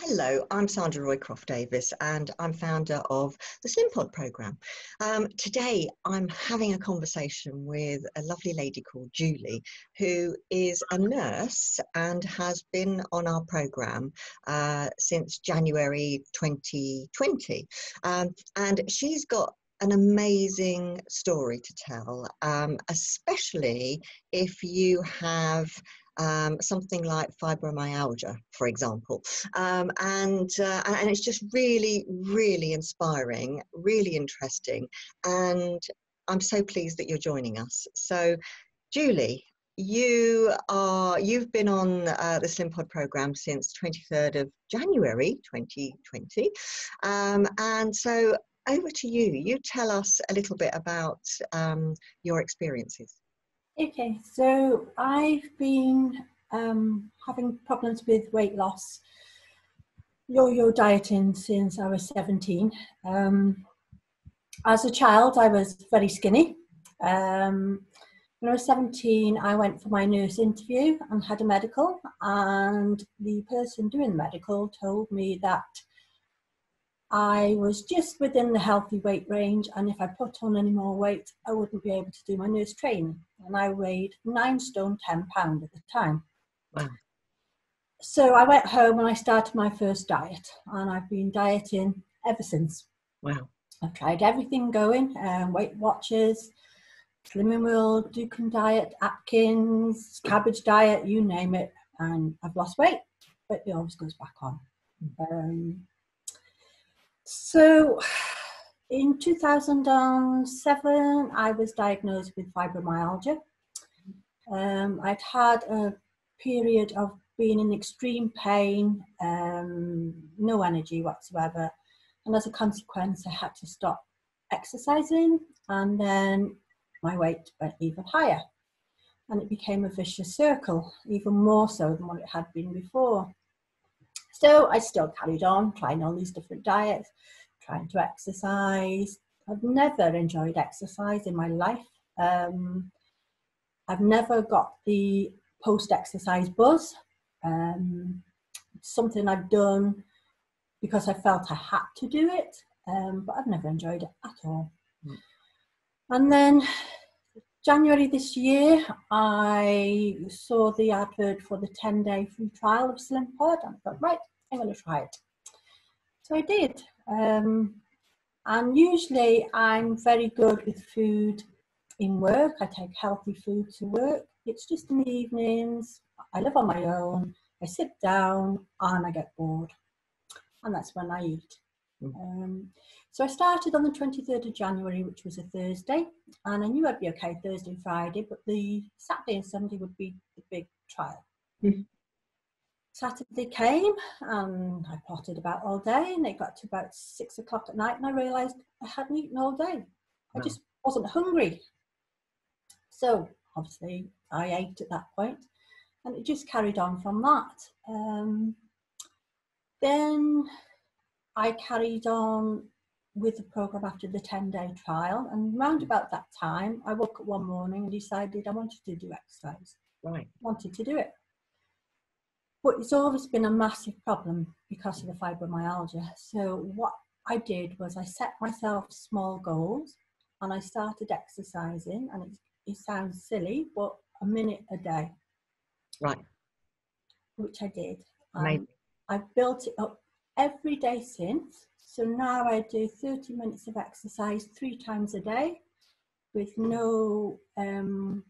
Hello, I'm Sandra Roycroft Davis and I'm founder of the Slimpod programme. Today I'm having a conversation with a lovely lady called Julie, who is a nurse and has been on our programme since January 2020. And she's got an amazing story to tell, especially if you have something like fibromyalgia, for example, and it's just really inspiring, really interesting, and I'm so pleased that you're joining us. So, Julie, you've been on the Slimpod programme since 23rd of January 2020, and so over to you. You tell us a little bit about your experiences. Okay, so I've been having problems with weight loss, yo-yo dieting since I was 17. As a child, I was very skinny. When I was 17, I went for my nurse interview and had a medical, and the person doing the medical told me that I was just within the healthy weight range, and if I put on any more weight, I wouldn't be able to do my nurse training. And I weighed 9 stone 10 pound at the time. Wow. So I went home and I started my first diet, and I've been dieting ever since. Wow. I've tried everything going, Weight Watchers, Slimming World, Dukan Diet, Atkins, Cabbage Diet, you name it, and I've lost weight, but it always goes back on. So in 2007, I was diagnosed with fibromyalgia. I'd had a period of being in extreme pain, no energy whatsoever. And as a consequence, I had to stop exercising, and then my weight went even higher. And it became a vicious circle, even more so than what it had been before. So I still carried on trying all these different diets, trying to exercise. I've never enjoyed exercise in my life. I've never got the post-exercise buzz. Something I've done because I felt I had to do it, but I've never enjoyed it at all. And then January this year, I saw the advert for the 10-day free trial of Slimpod, and I thought, right, I'm going to try it. So I did. And usually I'm very good with food in work. I take healthy food to work. It's just in the evenings. I live on my own. I sit down and I get bored. And that's when I eat. So I started on the 23rd of January, which was a Thursday, and I knew I'd be okay Thursday and Friday, but the Saturday and Sunday would be the big trial. Saturday came and I potted about all day, and it got to about 6 o'clock at night and I realised I hadn't eaten all day. I just wasn't hungry. So obviously I ate at that point, and it just carried on from that. Then I carried on with the programme after the 10-day trial, and round about that time I woke up one morning and decided I wanted to do exercise. Right. Wanted to do it. But it's always been a massive problem because of the fibromyalgia. So what I did was I set myself small goals and I started exercising, and it sounds silly, but a minute a day. Right. Which I did. I've built it up every day since. So now I do 30 minutes of exercise 3 times a day with no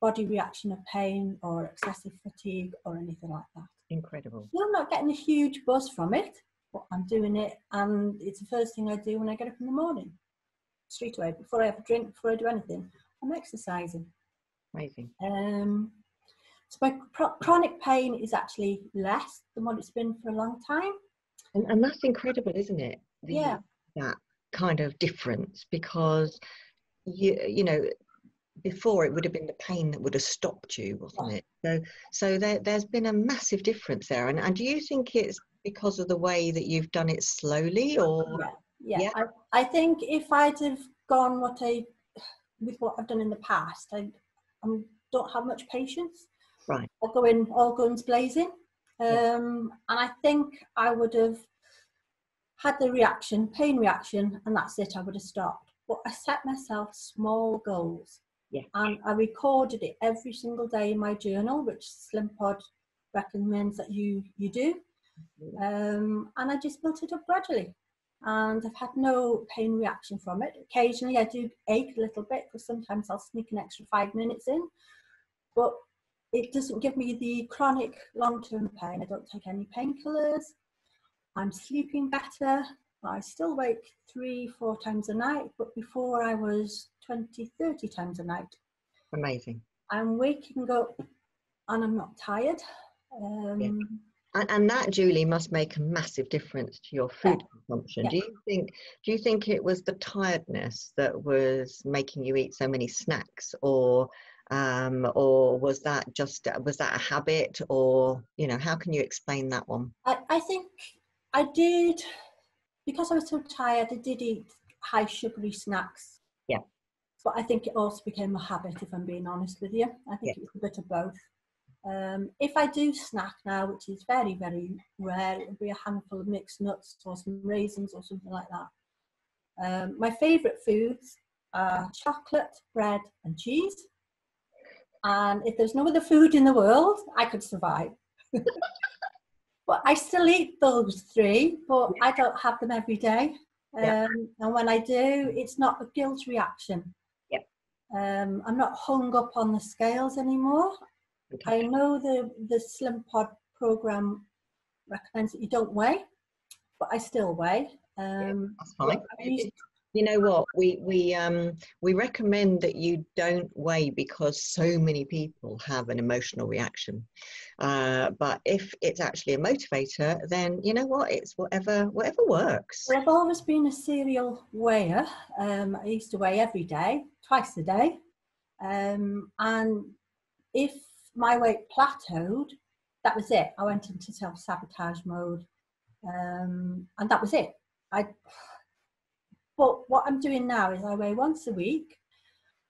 body reaction of pain or excessive fatigue or anything like that. Incredible. Well, I'm not getting a huge buzz from it, but I'm doing it, and it's the first thing I do when I get up in the morning. Straight away, before I have a drink, before I do anything, I'm exercising. Amazing. So my chronic pain is actually less than what it's been for a long time. And that's incredible, isn't it? Yeah. That kind of difference, because you know, before it would have been the pain that would have stopped you, wasn't it? So there's been a massive difference there. And do you think it's because of the way that you've done it slowly, or? Yeah. I think if I'd have gone with what I've done in the past, I don't have much patience. Right. I'll go in all guns blazing. And I think I would have had the reaction, pain reaction, and that's it, I would have stopped. But I set myself small goals. Yeah. And I recorded it every single day in my journal, which Slimpod recommends that you do. And I just built it up gradually. And I've had no pain reaction from it. Occasionally I do ache a little bit because sometimes I'll sneak an extra 5 minutes in. But it doesn't give me the chronic long-term pain. I don't take any painkillers. I'm sleeping better. I still wake 3-4 times a night, but before I was 20-30 times a night. Amazing. I'm waking up and I'm not tired. Yeah. And that, Julie, must make a massive difference to your food consumption. Yeah. Do you think it was the tiredness that was making you eat so many snacks, or was that a habit, or how can you explain that one? I think I did, because I was so tired, I did eat high sugary snacks. Yeah. But I think it also became a habit, if I'm being honest with you. I think it was a bit of both. If I do snack now, which is very, very rare, it would be a handful of mixed nuts or some raisins or something like that. My favourite foods are chocolate, bread and cheese. And if there's no other food in the world, I could survive. But I still eat those three, but I don't have them every day. And when I do, it's not a guilt reaction. I'm not hung up on the scales anymore. I know the Slimpod program recommends that you don't weigh, but I still weigh. That's fine. You know what? We recommend that you don't weigh because so many people have an emotional reaction. But if it's actually a motivator, then you know what? It's whatever works. Well, I've always been a serial weigher. I used to weigh every day, twice a day, and if my weight plateaued, that was it. I went into self-sabotage mode, and that was it. But what I'm doing now is I weigh once a week,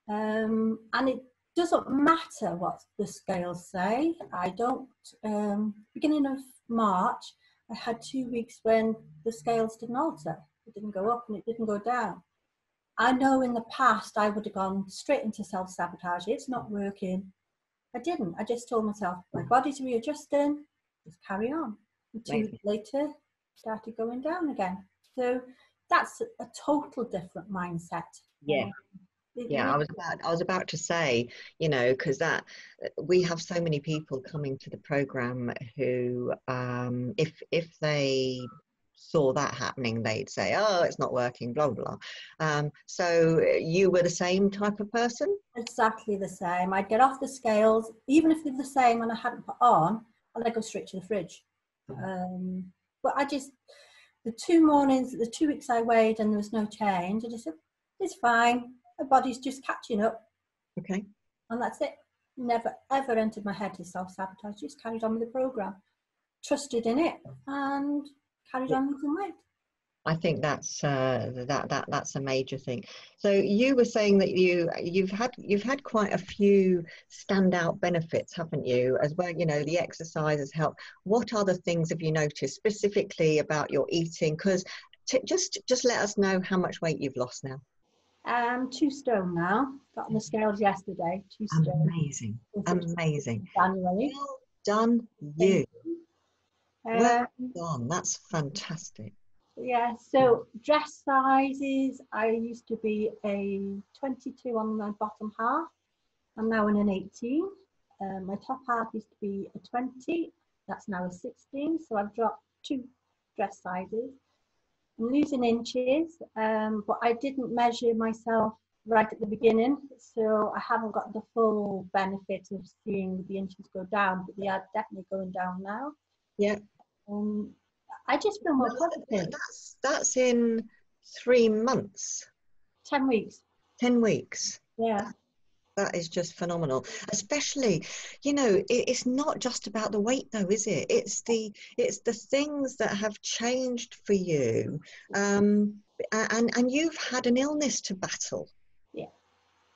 and it doesn't matter what the scales say. I don't, beginning of March, I had 2 weeks when the scales didn't alter. It didn't go up and it didn't go down. I know in the past I would have gone straight into self-sabotage. It's not working. I didn't. I just told myself, my body's readjusting, just carry on. And 2 weeks later, started going down again. So that's a total different mindset. Yeah. I was about to say, because that we have so many people coming to the program who, if they saw that happening, they'd say, oh, it's not working, blah blah blah. So you were the same type of person? Exactly the same. I'd get off the scales, even if they're the same and I hadn't put on, and I'd go straight to the fridge. But the 2 weeks I weighed and there was no change, I just said, it's fine. My body's just catching up. Okay. And that's it. Never, ever entered my head to self-sabotage. Just carried on with the program. Trusted in it and carried on losing weight. I think that's that's a major thing. So you were saying that you've had quite a few standout benefits, haven't you? As well, the exercise has helped. What other things have you noticed specifically about your eating? Because just let us know how much weight you've lost now. 2 stone now. Got on the scales yesterday. 2 stone. Amazing. January. Well done, you. Well done. That's fantastic. Yeah, so dress sizes, I used to be a 22 on my bottom half. I'm now in an 18. My top half used to be a 20. That's now a 16. So I've dropped 2 dress sizes. I'm losing inches, but I didn't measure myself right at the beginning. So I haven't got the full benefit of seeing the inches go down, but they are definitely going down now. Yeah. I just feel more positive. That's in 3 months. 10 weeks. 10 weeks. Yeah. That is just phenomenal. Especially, it's not just about the weight though, is it? It's the things that have changed for you. And you've had an illness to battle. Yeah.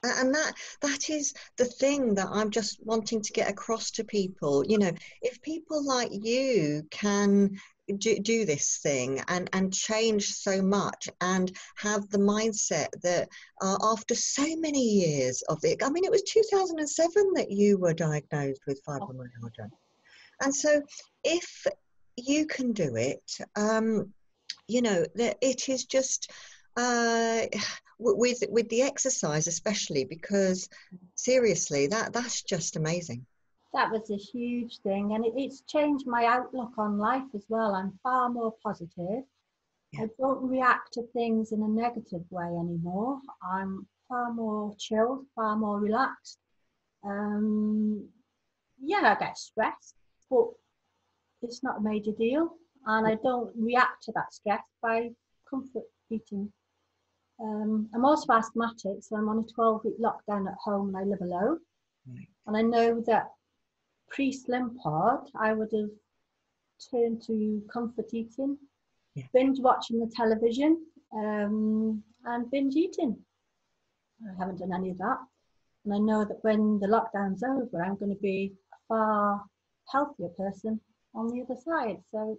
And that is the thing that I'm just wanting to get across to people. If people like you can do this thing and change so much and have the mindset that after so many years of it, I mean, it was 2007 that you were diagnosed with fibromyalgia. And so if you can do it, you know, it is just with the exercise, especially, because seriously, that's just amazing. That was a huge thing, and it's changed my outlook on life as well. I'm far more positive. Yeah. I don't react to things in a negative way anymore. I'm far more chilled, far more relaxed. Yeah, I get stressed, but it's not a major deal, and I don't react to that stress by comfort eating. I'm also asthmatic, so I'm on a 12-week lockdown at home and I live alone. Right. And I know that pre-Slimpod, I would have turned to comfort eating, Yeah. binge watching the television, and binge eating. I haven't done any of that. And I know that when the lockdown's over, I'm going to be a far healthier person on the other side. So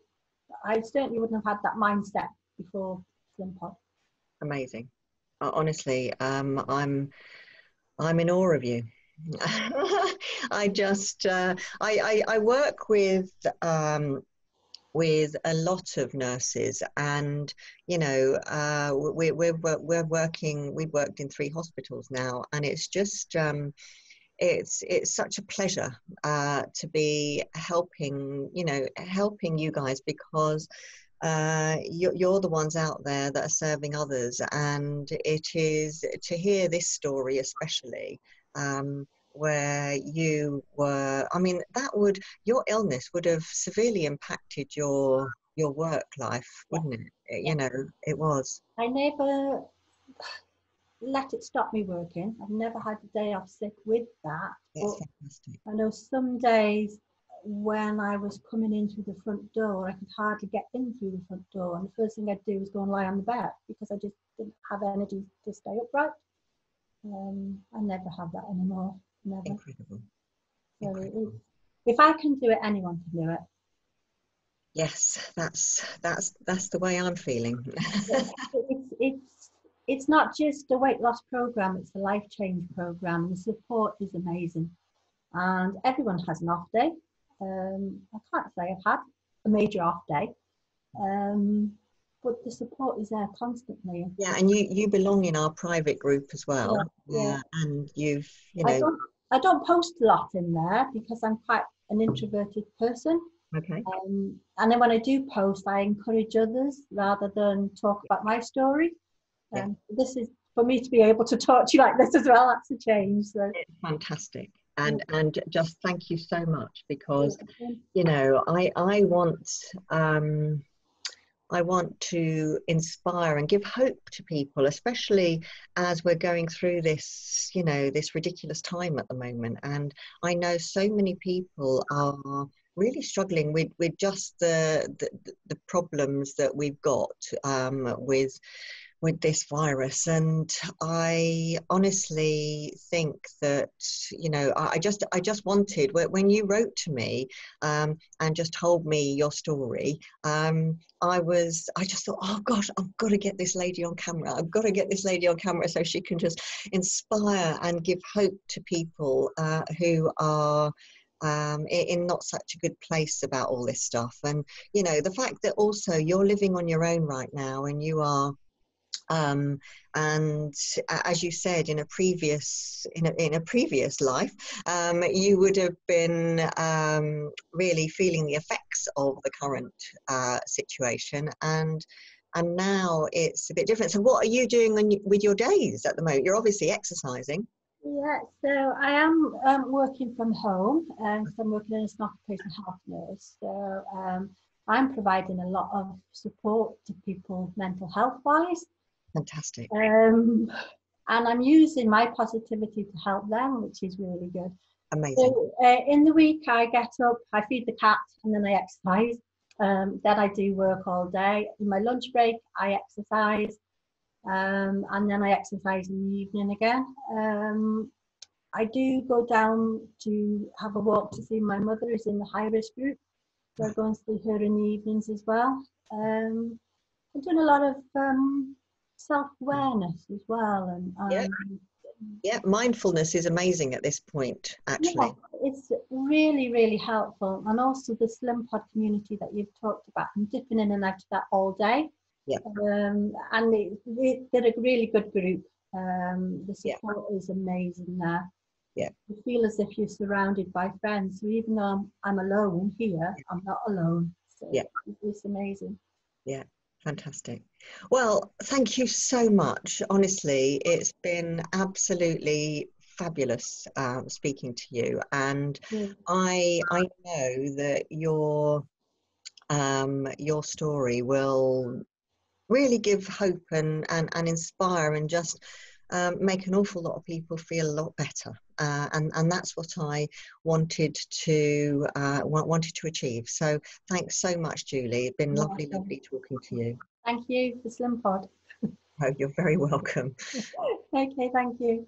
I certainly wouldn't have had that mindset before Slimpod. Amazing. Honestly, I'm in awe of you. I just I work with a lot of nurses, and you know, we're working. We've worked in 3 hospitals now, and it's just it's such a pleasure to be helping, you know, helping you guys, because you're the ones out there that are serving others, and it is to hear this story especially, where you were, I mean, your illness would have severely impacted your work life, wouldn't it? You know, it was. I never let it stop me working. I've never had a day off sick with that. That's fantastic. I know some days when I was coming in through the front door, I could hardly get in through the front door, and the first thing I'd do was go and lie on the bed because I just didn't have energy to stay upright. I never have that anymore. Never. Incredible. So Incredible. if I can do it, anyone can do it. Yes, that's the way I'm feeling. It's not just a weight loss program, it's a life change program. The support is amazing, and everyone has an off day. I can't say I've had a major off day, but the support is there constantly. Yeah, and you belong in our private group as well. Yeah. And you know. I don't post a lot in there because I'm quite an introverted person. Okay. And then when I do post, I encourage others rather than talk about my story. This is for me to be able to talk to you like this as well. That's a change. So. It's fantastic. And just thank you so much, because you know, I want to inspire and give hope to people, especially as we're going through this, you know, this ridiculous time at the moment. And I know so many people are really struggling with just the problems that we've got with this virus. And I honestly think that, you know, I just wanted, when you wrote to me and just told me your story, I just thought, oh gosh, I've got to get this lady on camera. I've got to get this lady on camera so she can just inspire and give hope to people who are in not such a good place about all this stuff. And, you know, the fact that also you're living on your own right now, and you are and as you said, in a previous life, you would have been really feeling the effects of the current situation, and now it's a bit different. So what are you doing with your days at the moment? You're obviously exercising. Yeah, so I am working from home because I'm working as an occupational health nurse. So I'm providing a lot of support to people mental health wise. Fantastic. And I'm using my positivity to help them, which is really good. Amazing. So in the week, I get up, I feed the cat, and then I exercise. Then I do work all day. In my lunch break, I exercise, and then I exercise in the evening again. I do go down to have a walk to see my mother, who's in the high risk group. So I go and see her in the evenings as well. I'm doing a lot of self-awareness as well, Yeah. Yeah, mindfulness is amazing at this point, actually. yeah, it's really, really helpful. And also the Slimpod community that you've talked about. I'm dipping in and out of that all day. Yeah. And they're a really good group. The support is amazing there. Yeah. You feel as if you're surrounded by friends. So even though I'm alone here, I'm not alone. So Yeah. it's amazing. Yeah. Fantastic. Well, thank you so much. Honestly, it's been absolutely fabulous speaking to you, and I know that your story will really give hope and inspire and just make an awful lot of people feel a lot better. And that's what I wanted to achieve. So thanks so much, Julie. It's been lovely talking to you. Thank you for Slimpod. Oh, you're very welcome. Okay, thank you.